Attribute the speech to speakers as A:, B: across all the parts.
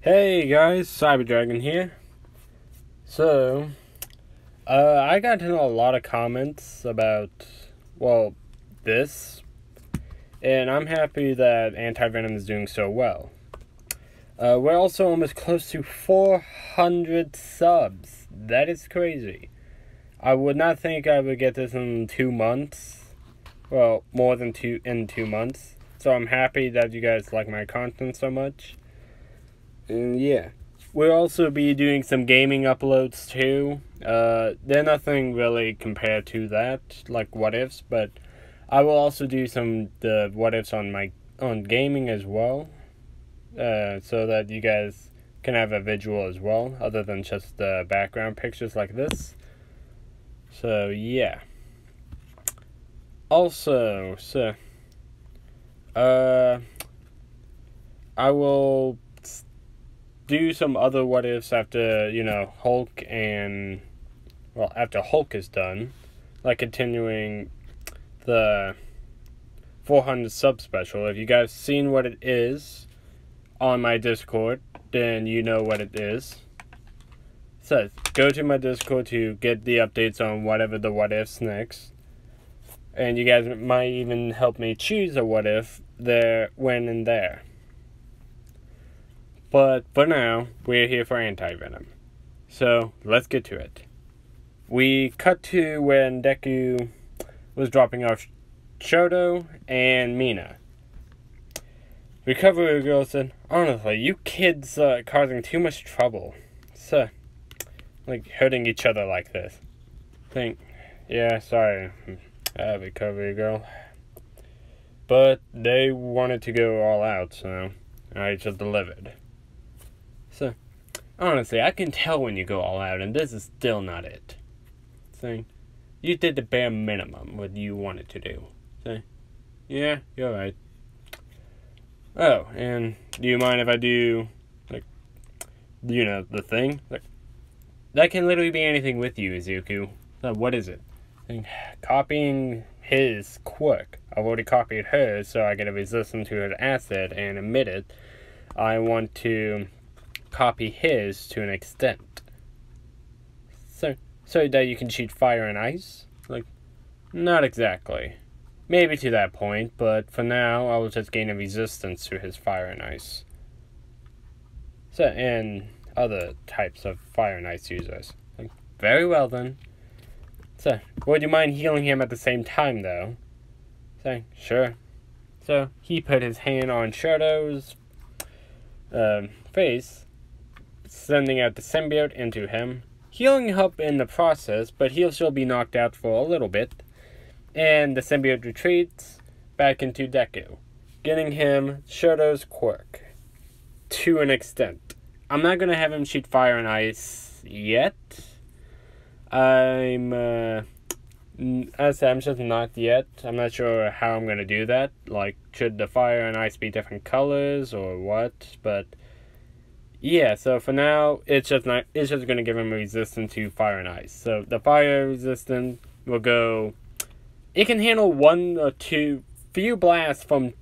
A: Hey guys, Cyberdragon here. So, I got to know a lot of comments about, this, and I'm happy that Anti-Venom is doing so well. We're also almost close to 400 subs. That is crazy. I would not think I would get this in 2 months. Well, more than 2 months. So I'm happy that you guys like my content so much. And yeah, we'll also be doing some gaming uploads too. They're nothing really compared to that, like what ifs, but I will also do the what ifs on gaming as well, so that you guys can have a visual as well, other than just the background pictures like this. So yeah. Also, I will do some other what ifs after, Hulk after Hulk is done, like continuing the 400 sub special. If you guys seen what it is on my Discord, then you know what it is. So go to my Discord to get the updates on whatever the what ifs next, and you guys might even help me choose a what if there when and there. But for now, we're here for Anti-Venom. So, let's get to it. We cut to when Deku was dropping off Shoto and Mina. Recovery Girl said, "Honestly, you kids are causing too much trouble. So, hurting each other like this." Yeah, sorry, Recovery Girl. But they wanted to go all out, so I just delivered. So, honestly, I can tell when you go all out, and this is still not it. Saying, you did the bare minimum what you wanted to do. Saying, yeah, you're right. Oh, and do you mind if I do, the thing? That can literally be anything with you, Izuku. So what is it? Copying his quirk. I've already copied hers, so I get a resistance to her acid and emit it. I want to copy his to an extent. So that you can shoot fire and ice? Not exactly. Maybe to that point, but for now, I will just gain a resistance to his fire and ice. So, and other types of fire and ice users. Very well then. So, would you mind healing him at the same time, though? Sure. So, he put his hand on Shoto's face, sending out the symbiote into him, healing up in the process, but he'll still be knocked out for a little bit, and the symbiote retreats back into Deku, getting him Shoto's quirk to an extent. I'm not going to have him shoot fire and ice yet. I'm just not yet. I'm not sure how I'm going to do that. Should the fire and ice be different colors or what? But yeah, so for now, it's just going to give him a resistance to fire and ice. So the fire resistance will go. It can handle 1 or 2 few blasts from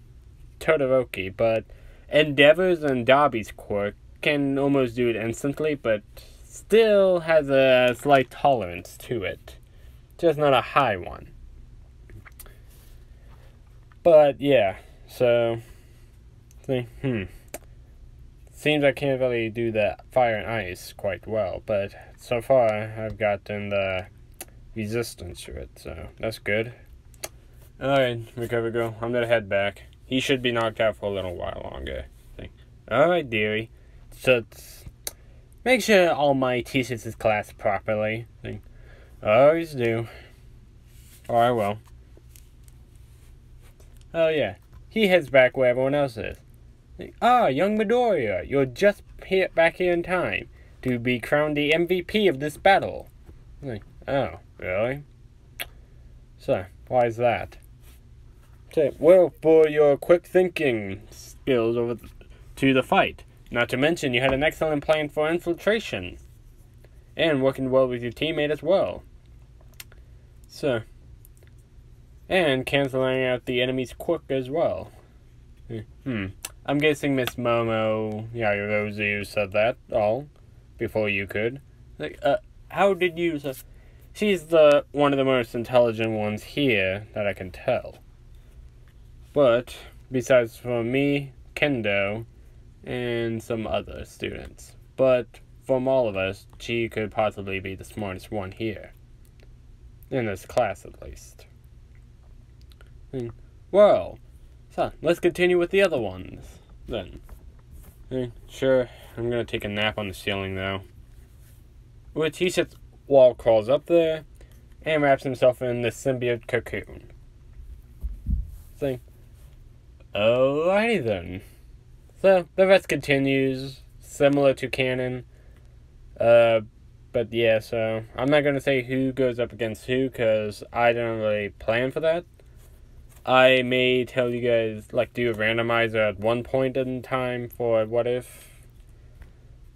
A: Todoroki, but Endeavor's and Dobby's quirk can almost do it instantly, but still has a slight tolerance to it. Just not a high one. But yeah, so seems I can't really do the fire and ice quite well, but so far I've gotten the resistance to it, so that's good. Alright, Recovery Girl, I'm gonna head back. He should be knocked out for a little while longer. Alright, dearie. So make sure All Might teaches his class properly. I always do. Or I will. Oh yeah, he heads back where everyone else is. Young Midoriya, you're just back here in time to be crowned the MVP of this battle. Oh, really? So, why is that? Well, for your quick thinking skills over to the fight. Not to mention, you had an excellent plan for infiltration. And working well with your teammate as well. So, and canceling out the enemy's quirk as well. I'm guessing Miss Momo, yeah, Rosie said that all before you could. Like, how did you? She's the one of the most intelligent ones here that I can tell. But besides from me, Kendo, and some other students. But from all of us, she could possibly be the smartest one here. In this class, at least. Well, so let's continue with the other ones, then. Sure, I'm gonna take a nap on the ceiling, though. Which he sits, wall crawls up there, and wraps himself in the symbiote cocoon. So, alrighty then. So, the rest continues, similar to canon. But yeah, so, I'm not gonna say who goes up against who, because I didn't really plan for that. I may tell you guys, like, do a randomizer at one point in time for what if.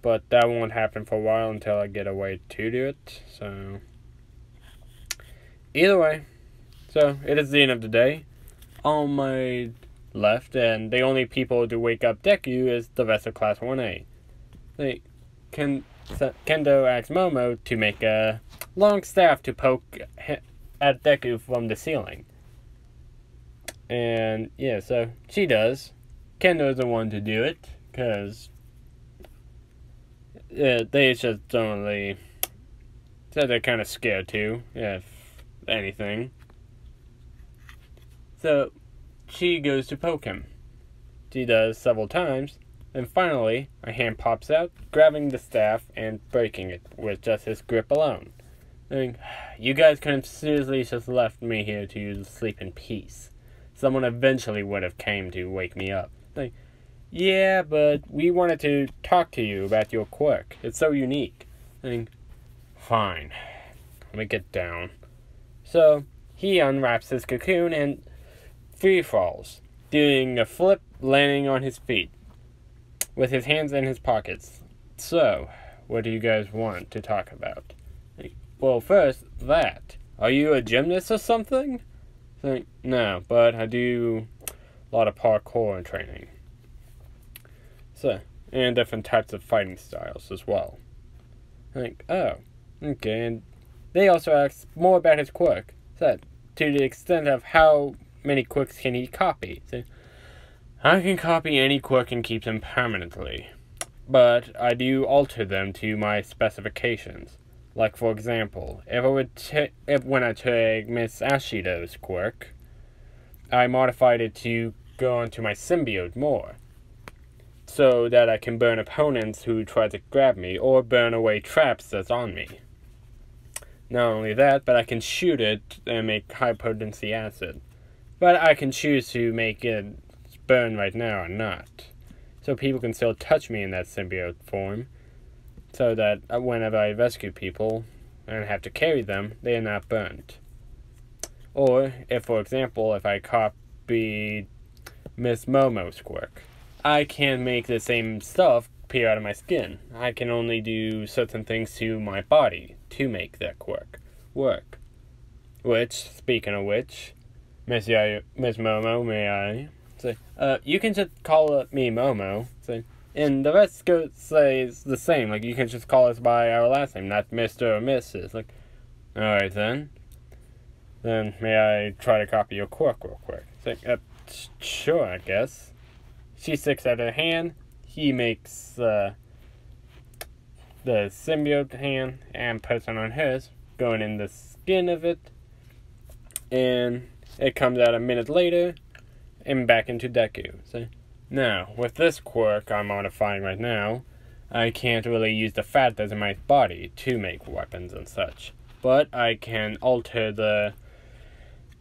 A: But that won't happen for a while until I get a way to do it, so. Either way, so, it is the end of the day. On my left, and the only people to wake up Deku is the rest of Class 1A. Kendo asks Momo to make a long staff to poke at Deku from the ceiling. And, yeah, so she does. Kendo's the one to do it, because they just don't really. So they're kind of scared too, if anything. So she goes to poke him. She does several times, and finally a hand pops out, grabbing the staff and breaking it with just his grip alone. I mean, you guys could have seriously just left me here to sleep in peace. Someone eventually would have came to wake me up. Like, yeah, but we wanted to talk to you about your quirk. It's so unique. I mean, fine. Let me get down. So, he unwraps his cocoon and free falls, doing a flip, landing on his feet, with his hands in his pockets. So, what do you guys want to talk about? Well, first, that. Are you a gymnast or something? No, but I do a lot of parkour training. So, and different types of fighting styles as well. Oh, okay, and they also ask more about his quirk. So, to the extent of how many quirks can he copy. So, I can copy any quirk and keep them permanently, but I do alter them to my specifications. Like, for example, when I took Miss Ashido's quirk, I modified it to go onto my symbiote more, so that I can burn opponents who try to grab me, or burn away traps that's on me. Not only that, but I can shoot it and make high-potency acid. But I can choose to make it burn right now or not. So people can still touch me in that symbiote form, so that whenever I rescue people and have to carry them, they are not burnt. Or, if for example, if I copy Miss Momo's quirk, I can't make the same stuff appear out of my skin. I can only do certain things to my body to make that quirk work. Which, speaking of which, Miss Momo, may I say, you can just call me Momo, say, and the rest says the same, like, you can just call us by our last name, not Mr. or Mrs. Like, alright then. Then, may I try to copy your quirk real quick? It's sure, I guess. She sticks out her hand, he makes, the symbiote hand, and puts it on hers, going in the skin of it, and it comes out a minute later, and back into Deku. So, now, with this quirk I'm modifying right now, I can't really use the fat that's in my body to make weapons and such. But I can alter the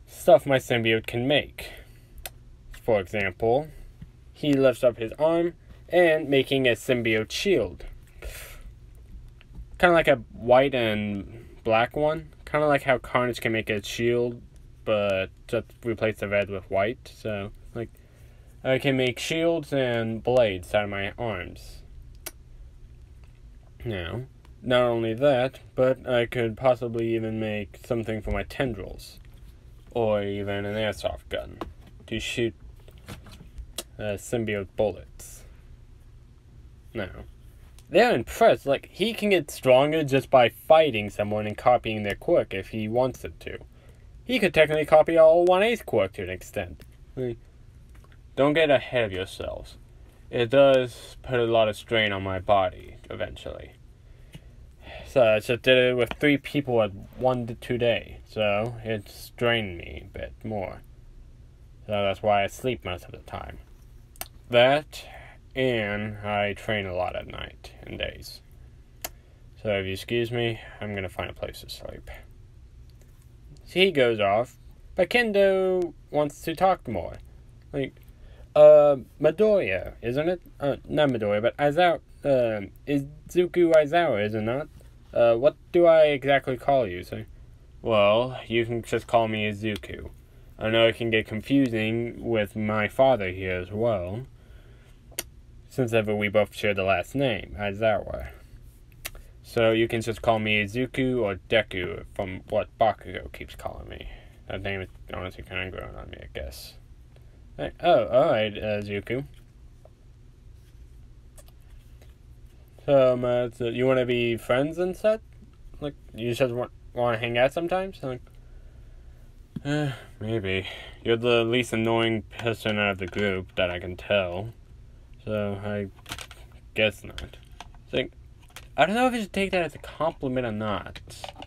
A: stuff my symbiote can make. For example, he lifts up his arm and making a symbiote shield. Kind of like a white and black one. Kind of like how Carnage can make a shield, but just replace the red with white. So, like, I can make shields and blades out of my arms. Now, not only that, but I could possibly even make something for my tendrils. Or even an airsoft gun to shoot symbiote bullets. No. They're impressed. Like, he can get stronger just by fighting someone and copying their quirk if he wants it to. He could technically copy all 1A's quirk to an extent. Don't get ahead of yourselves. It does put a lot of strain on my body, eventually. So, I just did it with 3 people at 1 to 2 days. So, it strained me a bit more. So, that's why I sleep most of the time. That, and I train a lot at night and days. So, if you excuse me, I'm gonna find a place to sleep. So, he goes off, but Kendo wants to talk more. Like, Midoriya, isn't it? Not Midoriya, but Aizawa, Izuku Aizawa, is it not? What do I exactly call you, sir? Well, you can just call me Izuku. I know it can get confusing with my father here as well, since ever we both share the last name, Aizawa. So you can just call me Izuku or Deku from what Bakugo keeps calling me. That name is honestly kind of growing on me, I guess. Oh, alright, Izuku. So, you want to be friends and such? Like, you just want to hang out sometimes? Like, maybe. You're the least annoying person out of the group that I can tell. So, I guess not. So, I don't know if you should take that as a compliment or not.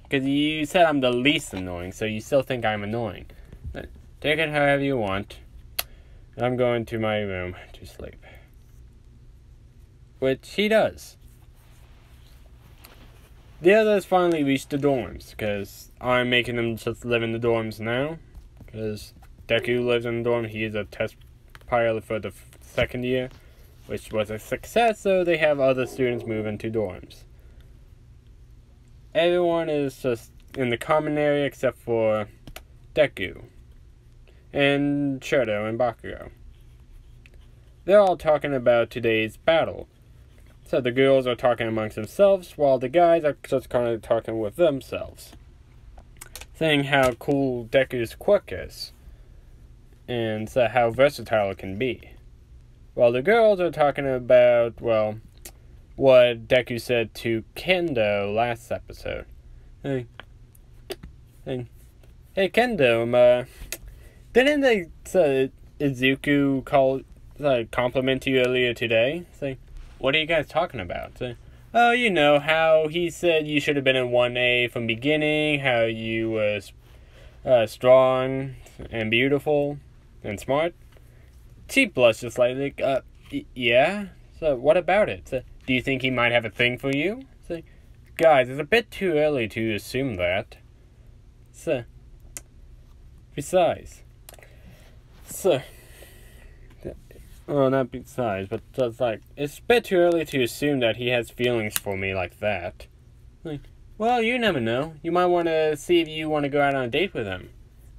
A: Because you said I'm the least annoying, so you still think I'm annoying. But take it however you want. I'm going to my room to sleep. Which he does. The others finally reach the dorms, because I'm making them just live in the dorms now. Because Deku lives in the dorm, he is a test pilot for the 2nd year, which was a success, so they have other students move into dorms. Everyone is just in the common area except for Deku, and Shoto and Bakugo. They're all talking about today's battle. So the girls are talking amongst themselves, while the guys are just kind of talking with themselves. Saying how cool Deku's quirk is. And so how versatile it can be. While the girls are talking about, well, what Deku said to Kendo last episode. Hey Kendo, didn't they Izuku compliment you earlier today? Say, what are you guys talking about? Say, oh, you know, how he said you should have been in 1A from beginning, how you was strong and beautiful and smart. She blushes slightly. Yeah? So, what about it? So, do you think he might have a thing for you? Say, guys, it's a bit too early to assume that. So, besides. So, well, not besides, but just like, it's a bit too early to assume that he has feelings for me like that. Like, well, you never know. You might want to see if you want to go out on a date with him.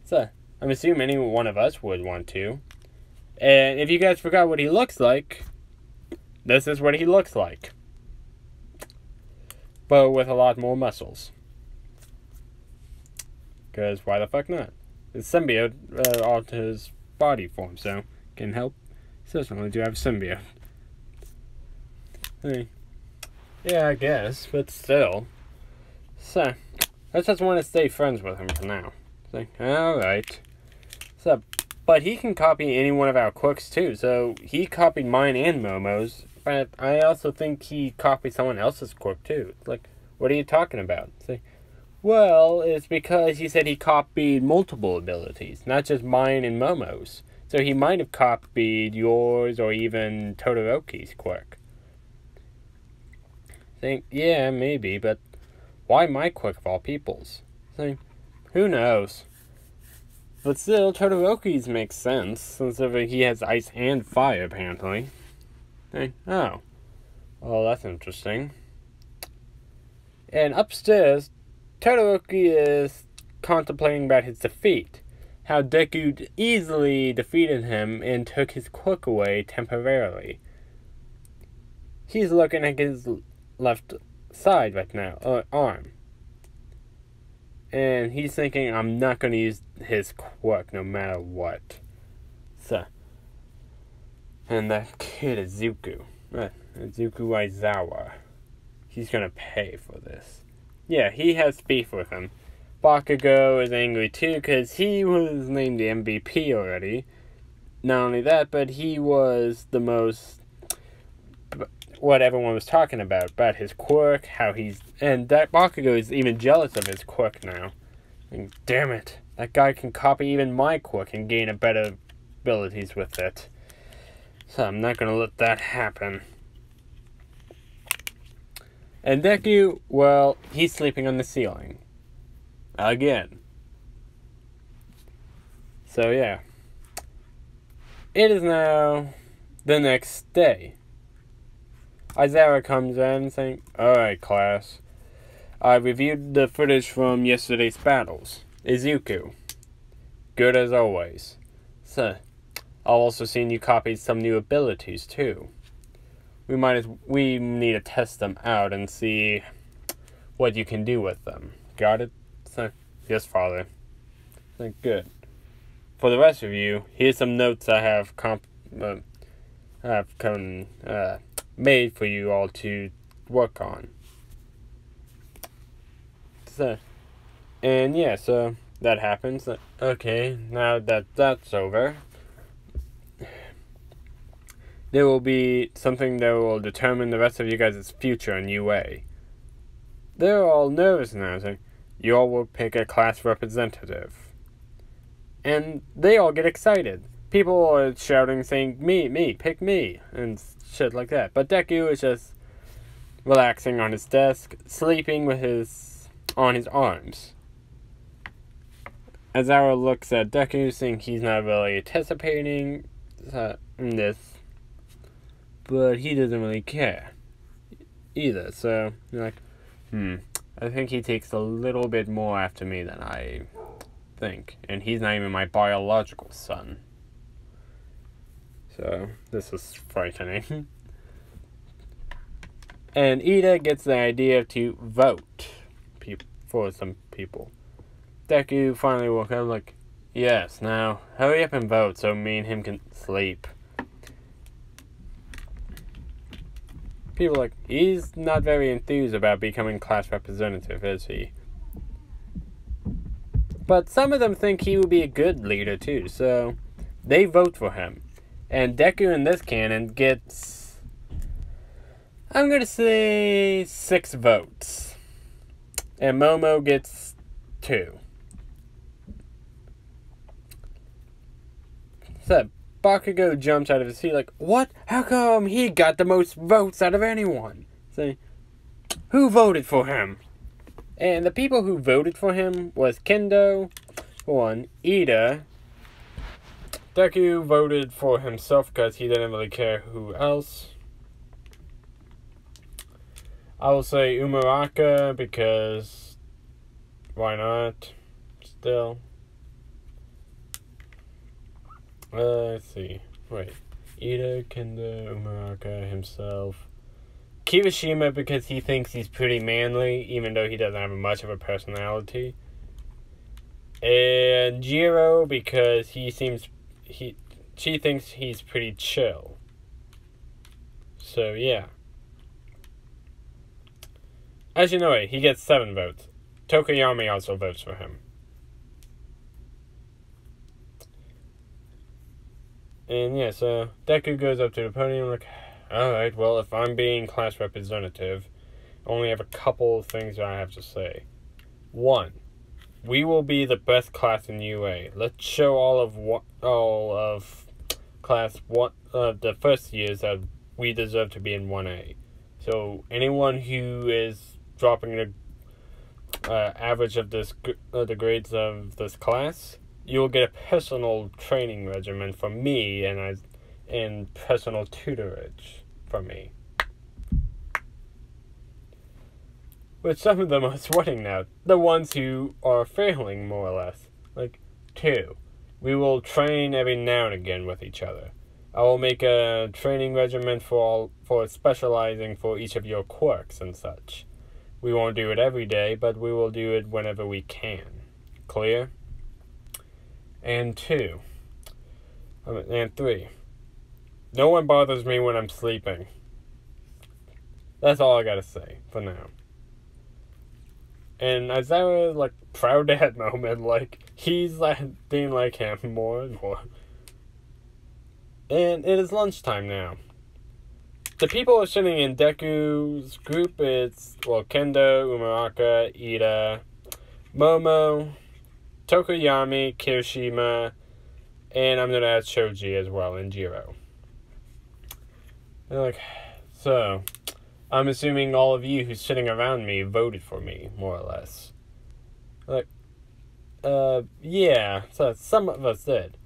A: So, I'm assuming any one of us would want to. And if you guys forgot what he looks like, this is what he looks like. But with a lot more muscles. Because why the fuck not? It's symbiote altered his body form, so can help. Certainly do have symbiote. Hey. Yeah, I guess, but still. So, I just want to stay friends with him for now. So, alright. So, but he can copy any one of our quirks too, so he copied mine and Momo's, but I also think he copied someone else's quirk too. It's like, what are you talking about? It's like, well, it's because he said he copied multiple abilities, not just mine and Momo's. So he might have copied yours or even Todoroki's quirk. Think, yeah, maybe, but why my quirk of all people's? Think, who knows? But still, Todoroki's makes sense, since he has ice and fire, apparently. Think, oh. Well, that's interesting. And upstairs, Todoroki is contemplating about his defeat. How Deku easily defeated him and took his quirk away temporarily. He's looking at his left side right now, arm. And he's thinking, I'm not going to use his quirk no matter what. So, And that kid is Zuko. Zuko Aizawa. He's gonna pay for this. Yeah, he has beef with him. Bakugo is angry too because he was named the MVP already. Not only that, but he was the most... what everyone was talking about his quirk, how he's... and that Bakugo is even jealous of his quirk now. And damn it, that guy can copy even my quirk and gain a better abilities with it. So I'm not gonna let that happen. And Deku, well, he's sleeping on the ceiling. Again. So yeah. It is now the next day. Aizawa comes in saying, "Alright, class. I reviewed the footage from yesterday's battles. Izuku. Good as always. So, I've also seen you copied some new abilities, too. We need to test them out and see what you can do with them. Got it?" So, yes, father. So, good. For the rest of you, here's some notes I have made for you all to work on. So, and yeah, so that happens. Okay, now that that's over, there will be something that will determine the rest of you guys' future in UA. They're all nervous now, saying, you all will pick a class representative. And they all get excited. People are shouting, saying, me, pick me, and shit like that. But Deku is just relaxing on his desk, sleeping on his arms. Aizawa looks at Deku, saying he's not really anticipating this, but he doesn't really care either. So you're like, I think he takes a little bit more after me than I think, and he's not even my biological son. So this is frightening. And Ida gets the idea to vote for some people. Deku finally woke up like, yes, now hurry up and vote so me and him can sleep. People are like, he's not very enthused about becoming class representative, is he? But some of them think he would be a good leader too, so they vote for him. And Deku in this canon gets, I'm gonna say 6 votes. And Momo gets 2. So Bakugo jumps out of his seat like, what? How come he got the most votes out of anyone? So, who voted for him? And the people who voted for him was Kendo, one, Ida. Deku voted for himself because he didn't really care who else. I will say Umaraka because why not? Still. Let's see. Wait. Ida, Kendo, Umaraka, himself. Kirishima because he thinks he's pretty manly, even though he doesn't have much of a personality. And Jiro because she thinks he's pretty chill. So yeah. As you know, he gets 7 votes. Tokoyami also votes for him. And yeah, so Deku goes up to the podium like, alright, well, if I'm being class representative, I only have a couple of things that I have to say. 1, we will be the best class in UA. Let's show all of class 1, the first years that we deserve to be in 1A. So anyone who is dropping the average of the grades of this class, you will get a personal training regimen from me and personal tutorage from me. Which some of them are sweating now. The ones who are failing, more or less. Like, 2, we will train every now and again with each other. I will make a training regimen for specializing for each of your quirks and such. We won't do it every day, but we will do it whenever we can. Clear? And 3, No one bothers me when I'm sleeping. That's all I gotta say for now. And Aizawa, like, proud dad moment, like, he's, like, being like him more and more. And it is lunchtime now. The people are sitting in Deku's group. It's, well, Kendo, Umaraka, Ida, Momo, Tokoyami, Kirishima, and I'm gonna add Shoji as well, and Jiro. They're like, so, I'm assuming all of you who's sitting around me voted for me, more or less. Like, yeah, so some of us did.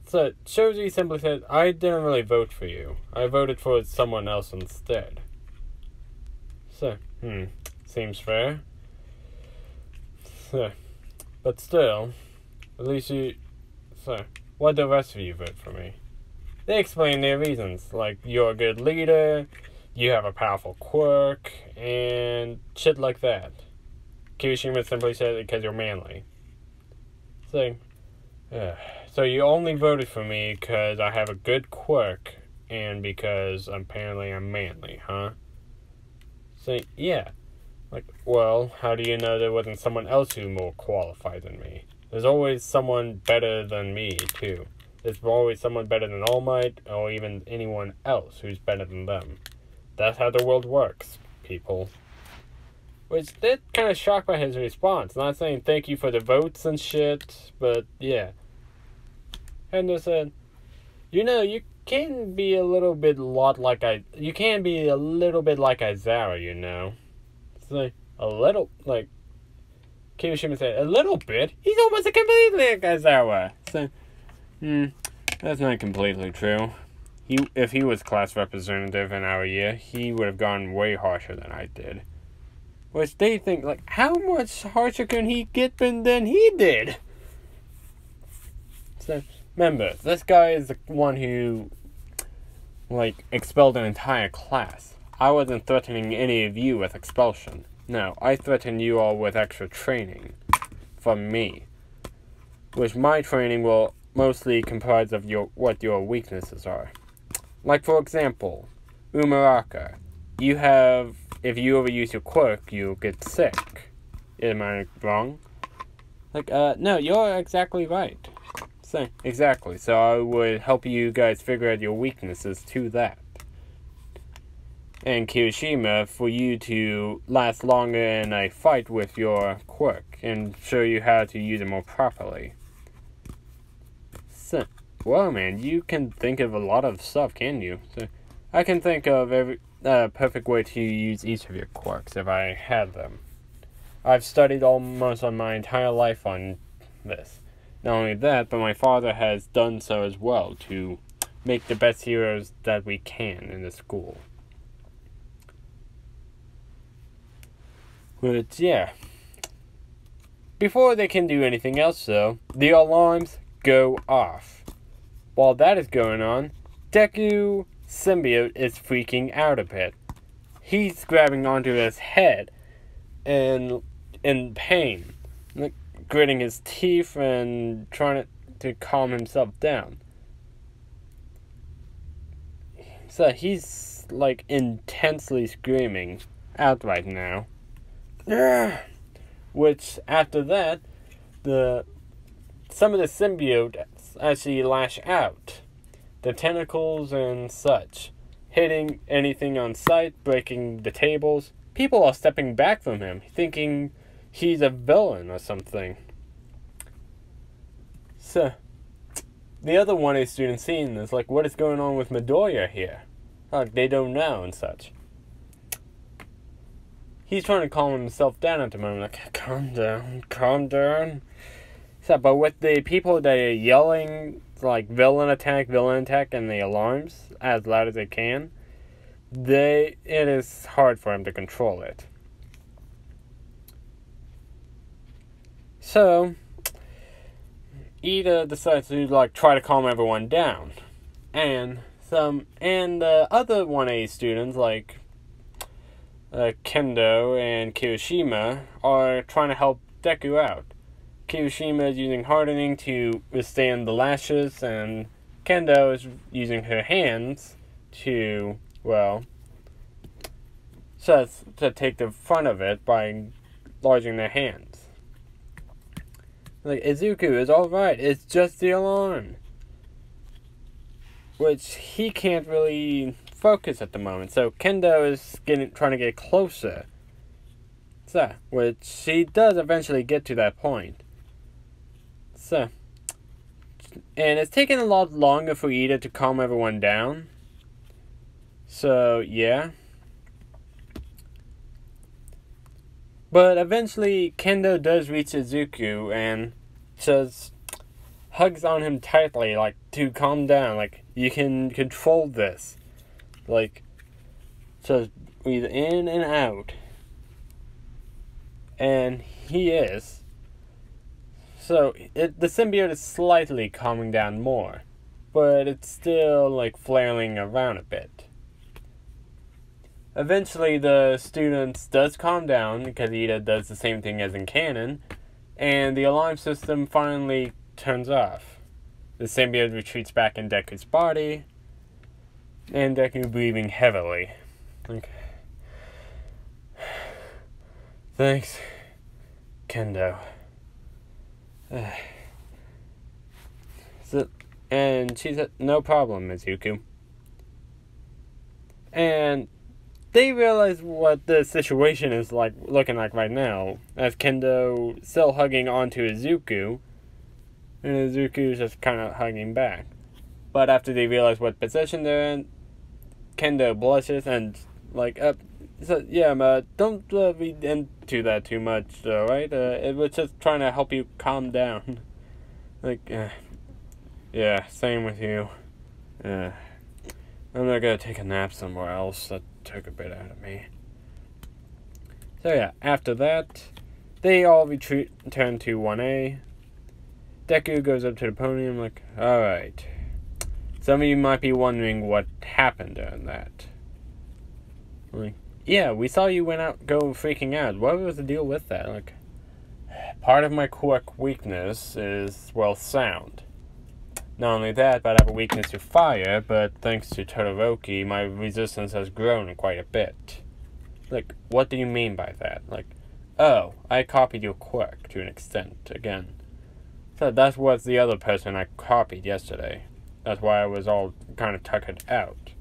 A: So, Shoji simply said, I didn't really vote for you. I voted for someone else instead. So, seems fair. So, but still, at least why'd the rest of you vote for me? They explain their reasons, like, you're a good leader, you have a powerful quirk, and shit like that. Kirishima simply said it because you're manly. So you only voted for me because I have a good quirk, and because apparently I'm manly, huh? So, yeah. Like, well, how do you know there wasn't someone else who's more qualified than me? There's always someone better than me, too. There's always someone better than All Might, or even anyone else who's better than them. That's how the world works, people. Which, they're kind of shocked by his response. Not saying thank you for the votes and shit, but yeah. Hendo said, you know, you can be a little bit like Aizawa, you know. So, a little, like, Kirishima said, a little bit? He's almost completely like Aizawa. So, that's not completely true. If he was class representative in our year, he would have gone way harsher than I did. Which they think, like, how much harsher can he get than he did? So, remember, this guy is the one who, like, expelled an entire class. I wasn't threatening any of you with expulsion. No, I threatened you all with extra training from me. Which my training will mostly comprise of what your weaknesses are. Like, for example, Umaraka. If you overuse your quirk, you'll get sick. Am I wrong? Like, no, you're exactly right. Exactly. So I would help you guys figure out your weaknesses to that. And Kirishima, for you to last longer in a fight with your quirk and show you how to use it more properly. So, well, man, you can think of a lot of stuff, can you? So, I can think of every perfect way to use each of your quirks if I had them. I've studied almost on my entire life on this. Not only that, but my father has done so as well to make the best heroes that we can in the school. But yeah. Before they can do anything else, though, the alarms go off. While that is going on, Deku Symbiote is freaking out a bit. He's grabbing onto his head and in pain, like, gritting his teeth and trying to calm himself down. So he's, like, intensely screaming out right now. Which, after that, some of the symbiotes actually lash out. The tentacles and such, hitting anything on sight, breaking the tables. People are stepping back from him, thinking he's a villain or something. So, the other 1A student seeing this, like, what is going on with Midoriya here? Like, they don't know and such. He's trying to calm himself down at the moment, like, calm down. So, but with the people that are yelling, like, villain attack, and the alarms as loud as they can, it is hard for him to control it. So, Ida decides to, like, try to calm everyone down. And the other 1A students, like, Kendo and Kirishima, are trying to help Deku out. Kirishima is using hardening to withstand the lashes, and Kendo is using her hands to, well, to take the front of it by enlarging their hands. Like, Izuku is alright, it's just the alarm. Which he can't really focus at the moment, so Kendo is trying to get closer. So, which she does eventually get to that point. So, and it's taken a lot longer for Ida to calm everyone down. So, yeah. But eventually, Kendo does reach Izuku and just hugs on him tightly, like, to calm down, like, you can control this. Like, just breathe in and out. And he is. So, the symbiote is slightly calming down more, but it's still, like, flailing around a bit. Eventually, the students does calm down, because Ida does the same thing as in canon, and the alarm system finally turns off. The symbiote retreats back in Deku's body, and Deku breathing heavily. Like, thanks, Kendo. And she said, no problem, Izuku. And they realize what the situation is like, looking like right now, as Kendo still hugging onto Izuku, and Izuku's just kind of hugging back. But after they realize what position they're in, Kendo blushes and, like, so, yeah, don't read into that too much, though, right? It was just trying to help you calm down. Like, yeah, same with you. I'm not gonna take a nap somewhere else. That took a bit out of me. So, yeah, after that, they all return to 1A. Deku goes up to the podium, like, alright. Some of you might be wondering what happened during that. Like, yeah, we saw you go freaking out. What was the deal with that? Like, part of my quirk weakness is, well, sound. Not only that, but I have a weakness to fire, but thanks to Todoroki, my resistance has grown quite a bit. Like, what do you mean by that? Like, oh, I copied your quirk to an extent, again. So that was the other person I copied yesterday. That's why I was all kind of tuckered out.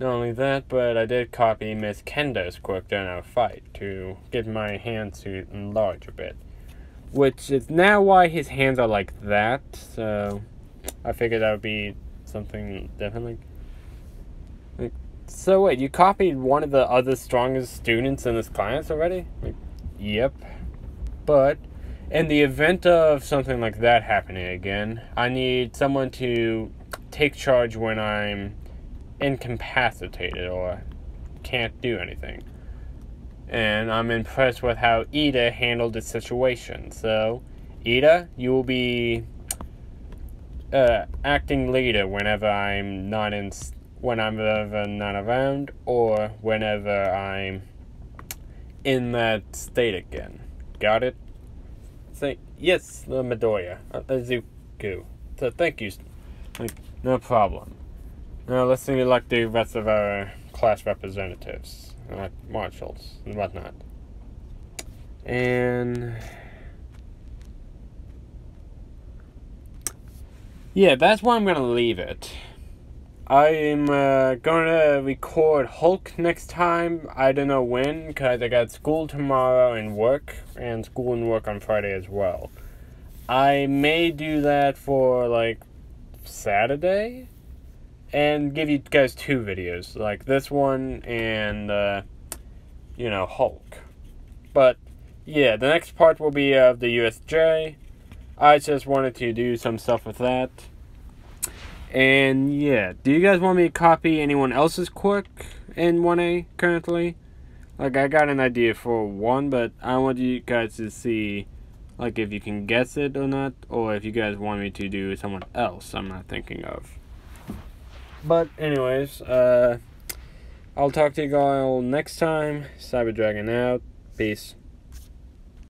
A: Not only that, but I did copy Miss Kendo's quirk during our fight to get my hands to enlarge a bit. Which is now why his hands are like that, so I figured that would be something different. Like, so wait, you copied one of the other strongest students in this class already? Like, yep. But in the event of something like that happening again, I need someone to take charge when I'm incapacitated or can't do anything. And I'm impressed with how Ida handled the situation. So, Ida, you will be acting leader whenever I'm not around, or whenever I'm in that state again. Got it? Say yes, Midoriya, Izuku. So thank you. Like, no problem. Now let's select the rest of our class representatives, like marshals and whatnot. And yeah, that's where I'm gonna leave it. I'm gonna record Hulk next time. I don't know when, because I got school tomorrow and school and work on Friday as well. I may do that for, like, Saturday, and give you guys 2 videos, like this one and, Hulk. But, yeah, the next part will be of the USJ. I just wanted to do some stuff with that. And yeah, do you guys want me to copy anyone else's quirk in 1A currently? Like, I got an idea for one, but I want you guys to see, like, if you can guess it or not, or if you guys want me to do someone else I'm not thinking of. But anyways, I'll talk to you guys next time. Cyber Dragon out. Peace.